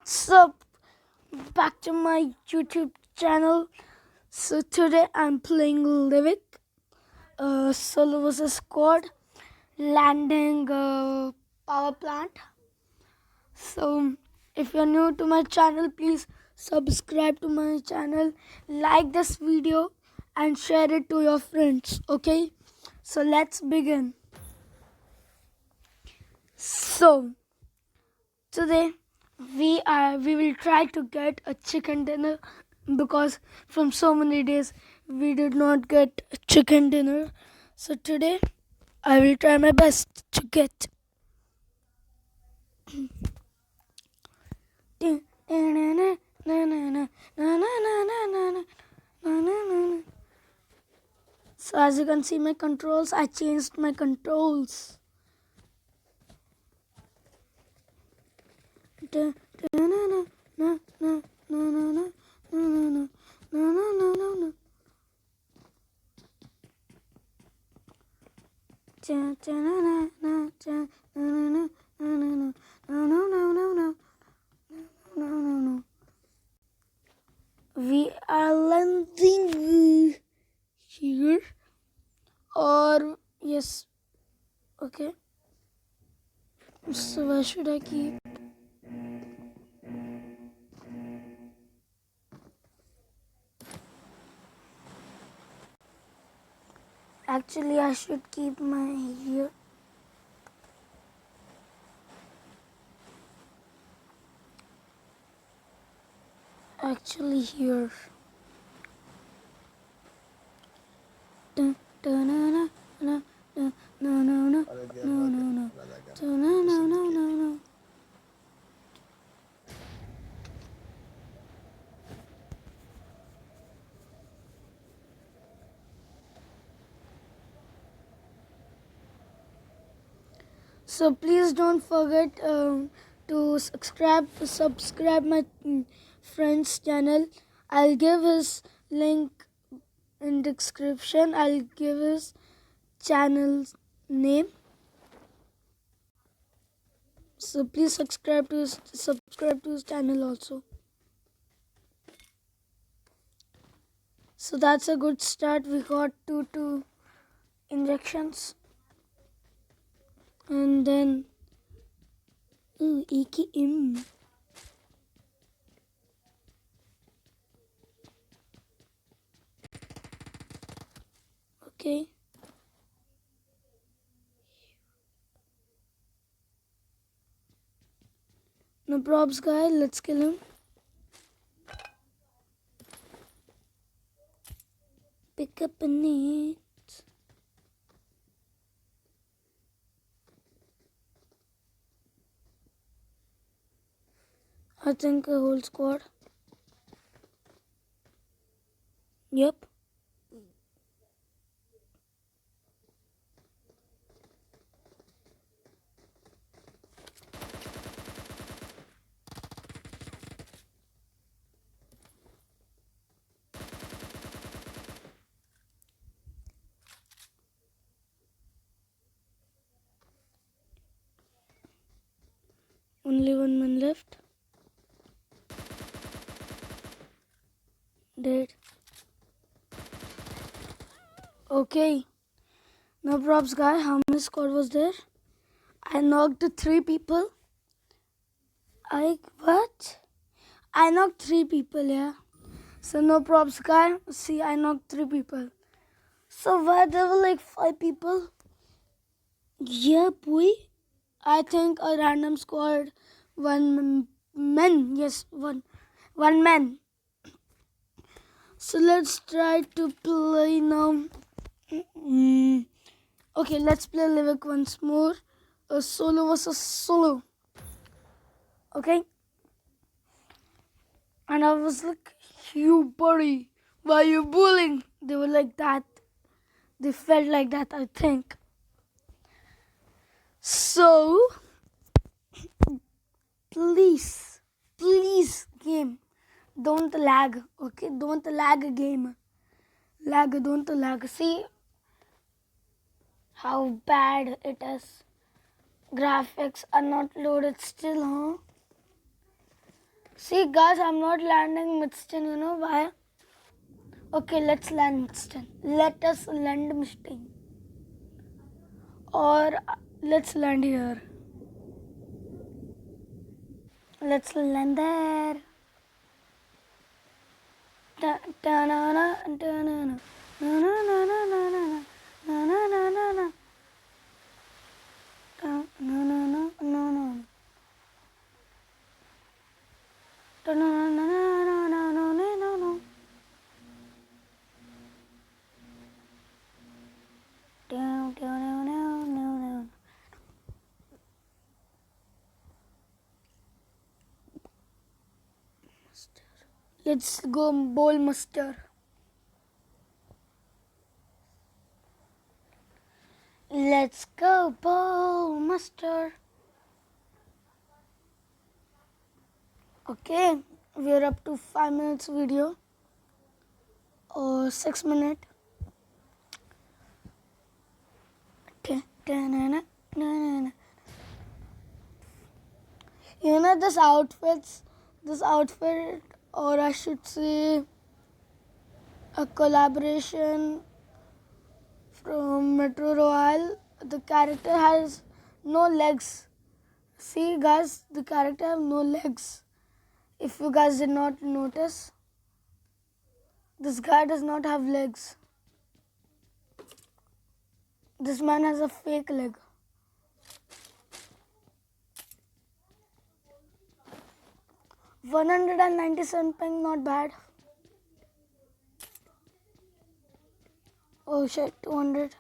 What's up? Back to my YouTube channel. So today I'm playing Livik, solo versus squad, landing a power plant. So if you're new to my channel, please subscribe to my channel, like this video, and share it to your friends. Okay? So let's begin. So today we will try to get a chicken dinner because from so many days we did not get a chicken dinner. So today I will try my best to get. So as you can see my controls, I changed my controls. We are landing here, or yes, okay. So where should I keep? Actually, I should keep my here. Actually, here. No. So please don't forget to subscribe my friend's channel. I'll give his link in description. I'll give his channel's name. So please subscribe to his channel also. So that's a good start. We got two injections. And then EKM. Okay. No props guy, let's kill him. Pick up a net. I think a whole squad. Yep. Only one man left. Dead. Okay. No props guy. How many squad was there? I knocked 3 people. What? I knocked 3 people, yeah. So no props guy. See, I knocked 3 people. So why there were like 5 people? Yeah, boy. I think a random squad, one man. Yes, one man. So let's try to play now. Okay, let's play Livik once more. A solo versus solo. Okay. And I was like, you buddy, why are you bullying? They were like that. They felt like that, I think. So, please, game, don't lag, okay? Don't lag game. Don't lag. See how bad it is. Graphics are not loaded still, huh? See guys, I'm not landing Midston, you know why? Okay, let's land Midston. Let us land Midston. Or let's land here. Let's land there. Ta-na-na, ta-na-na, na-na-na-na-na-na, na-na-na-na-na, ta-na-na-na-na-na, ta-na-na-na-na-na-na-na-na-na. Down, down, down, down, down, down. Let's go bowl muster. Let's go bowl muster. Okay, we're up to 5 minutes video or 6 minutes. Okay. Ta-na-na-na-na-na. You know this outfit, or I should say a collaboration from Metro Royale. The character has no legs. See guys, the character have no legs. If you guys did not notice, this guy does not have legs. This man has a fake leg. $197 ping, not bad. Oh shit, 200.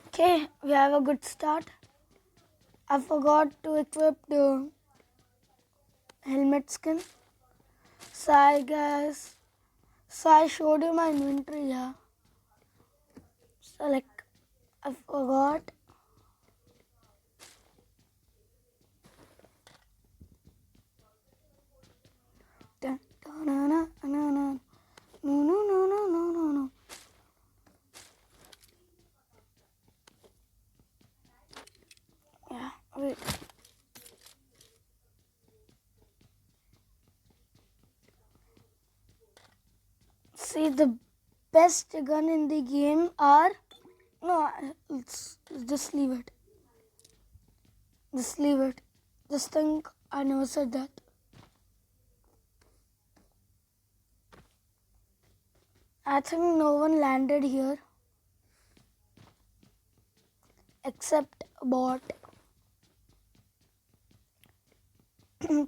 Okay, we have a good start. I forgot to equip the helmet skin. Sorry guys. So I showed you my inventory, yeah. So like, I forgot. No. Yeah, wait. See, the best gun in the game are... No, let's just leave it. Just leave it. Just think I never said that. I think no one landed here except bot.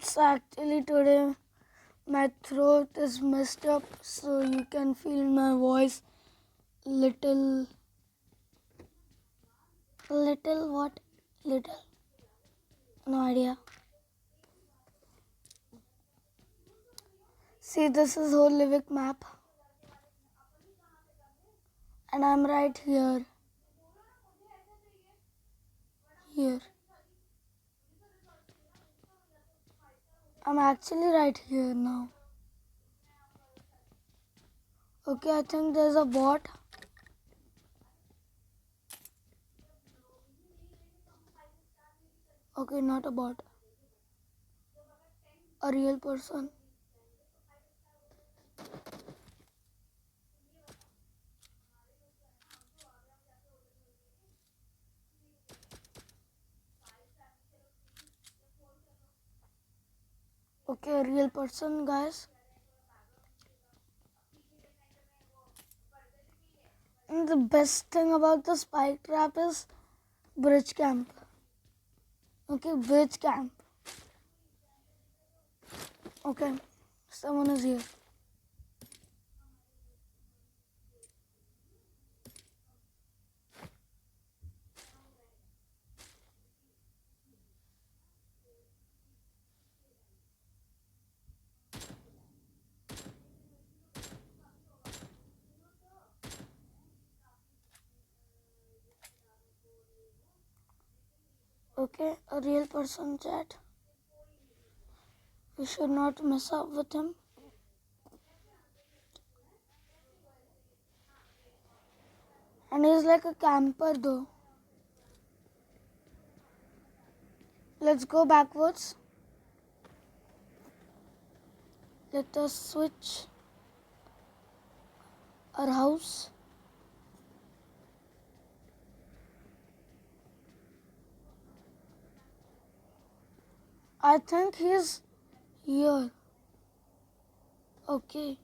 So actually today my throat is messed up, so you can feel my voice little what? Little? No idea. See, this is whole Livik map. And I'm right here. Here. I'm actually right here now. Okay, I think there's a bot. Okay, not a bot. A real person. Okay, a real person, guys. And the best thing about the spike trap is bridge camp. Okay, bridge camp. Okay, someone is here. Okay, a real person, chat. We should not mess up with him. And he's like a camper though. Let's go backwards. Let us switch our house. I think he's here. Okay.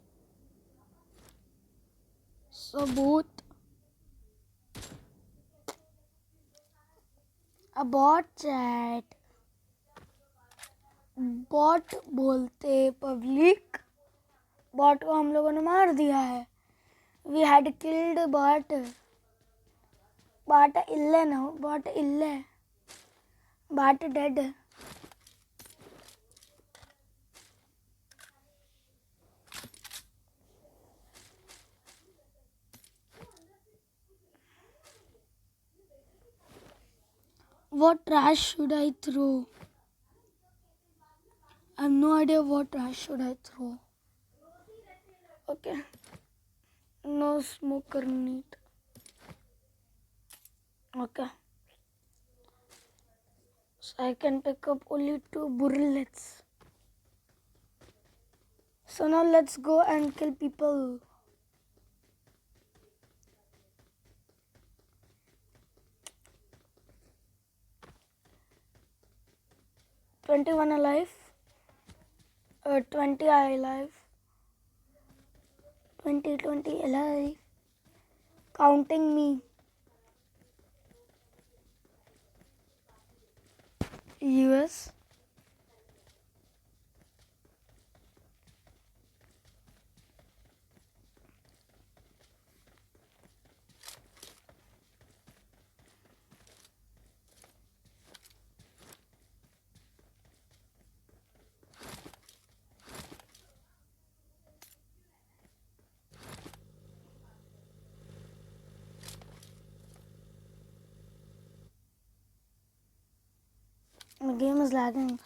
So both a bot chat. Bot बोलते public bot को हम लोगों ने मार दिया है we had killed bot bot इल्ले ना बॉट इल्ले bot dead what trash should I throw I have no idea what trash should I throw okay no smoker need okay so I can pick up only 2 bullets so now let's go and kill people 21 alive 20 alive 20 alive counting me US my game is lagging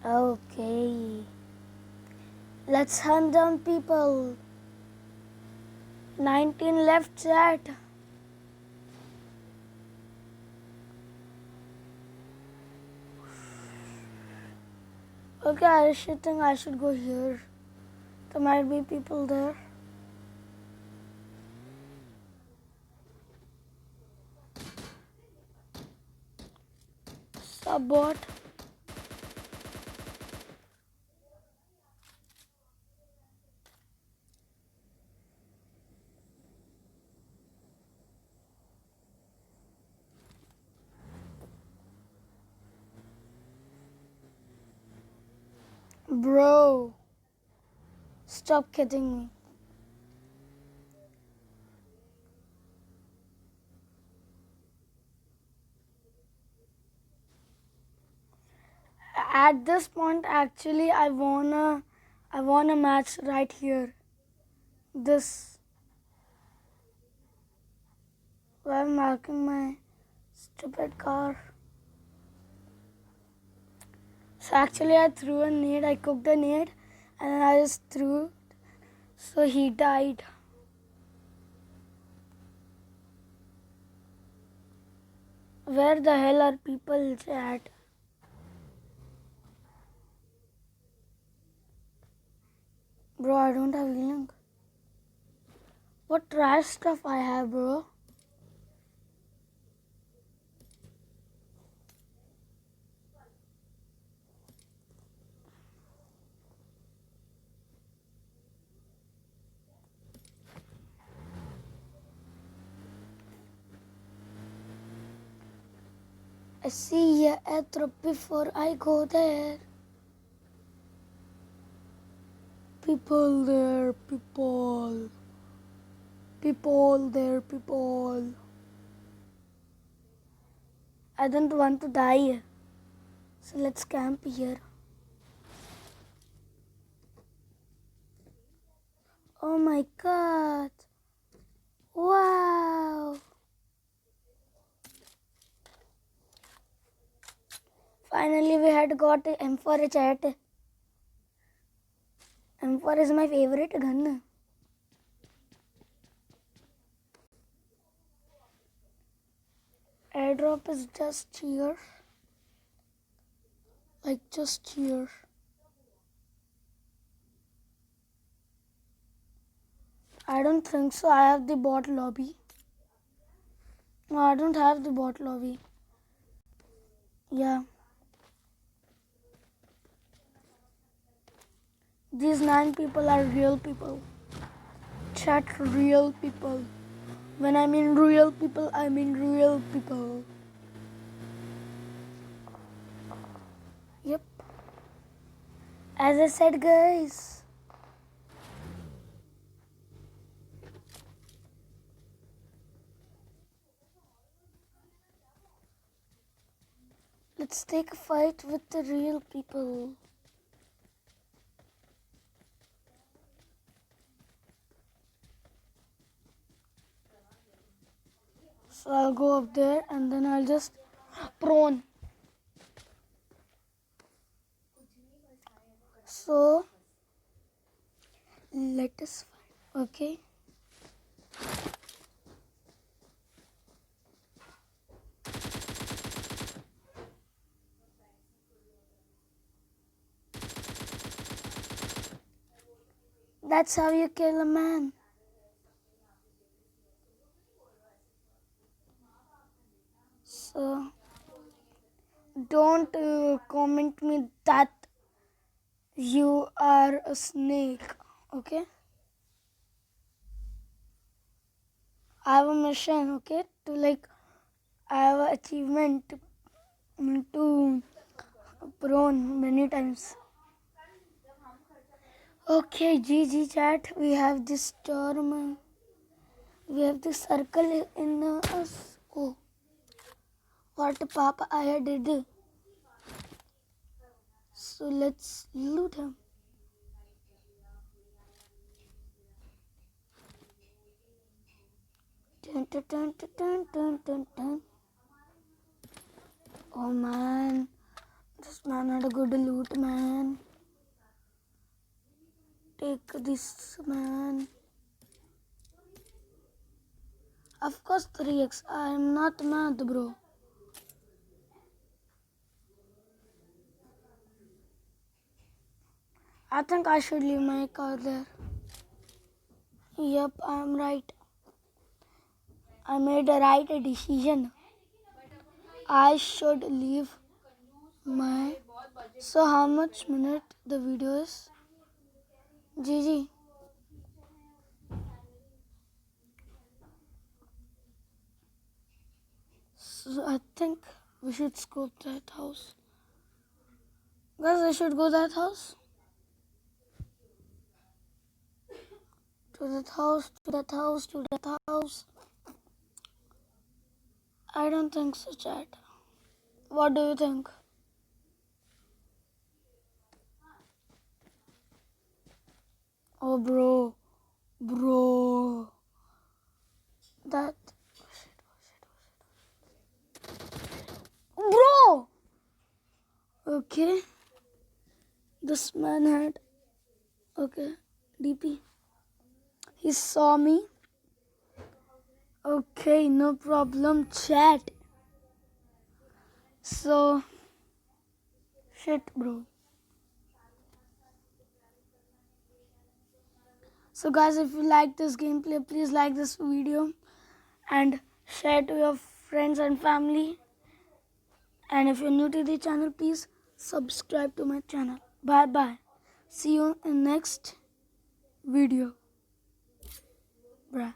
okay let's hunt down people 19 left chat okay I should think I should go here there might be people there Subbot bro stop kidding me at this point actually I won a match right here this why I'm marking my stupid car so actually I threw a nade I cooked a nade and then I just threw it so he died where the hell are people chat bro I don't have healing what trash stuff I have bro I see a airdrop before I go there. People there, people. People there, people. I don't want to die. So let's camp here. Oh my god. Wow. Finally, we had got M4 chat. M4 is my favorite gun. Airdrop is just here. Like just here. I don't think so. I have the bot lobby. No, I don't have the bot lobby. Yeah. These 9 people are real people. Chat, real people. When I mean real people, I mean real people. Yep. As I said, guys. Let's take a fight with the real people. So I'll go up there and then I'll just prone. So let us fight. Okay. That's how you kill a man. So don't comment me that you are a snake. Okay. I have a mission. Okay. I have an achievement to prone many times. Okay, GG chat. We have this storm. We have this circle in us. Oh, what Papa I did. So let's loot him. Dun, dun, dun, dun, dun, dun, dun. Oh man, this man had a good loot, man. Take this, man. Of course 3x. I'm not mad, bro. I think I should leave my car there. Yep, I'm right. I made a right decision. I should leave my... So how much minute the video is? GG. So I think we should scope that house. Guys, I should go that house. To that house, to that house, to that house. I don't think so, chat. What do you think? Oh, bro. Bro. That... Bro! Okay. This man had... Okay. DP. He saw me. Okay, no problem, chat. So... Shit, bro. So guys, if you like this gameplay, please like this video and share to your friends and family. And if you're new to the channel, please subscribe to my channel. Bye bye. See you in next video. Bruh.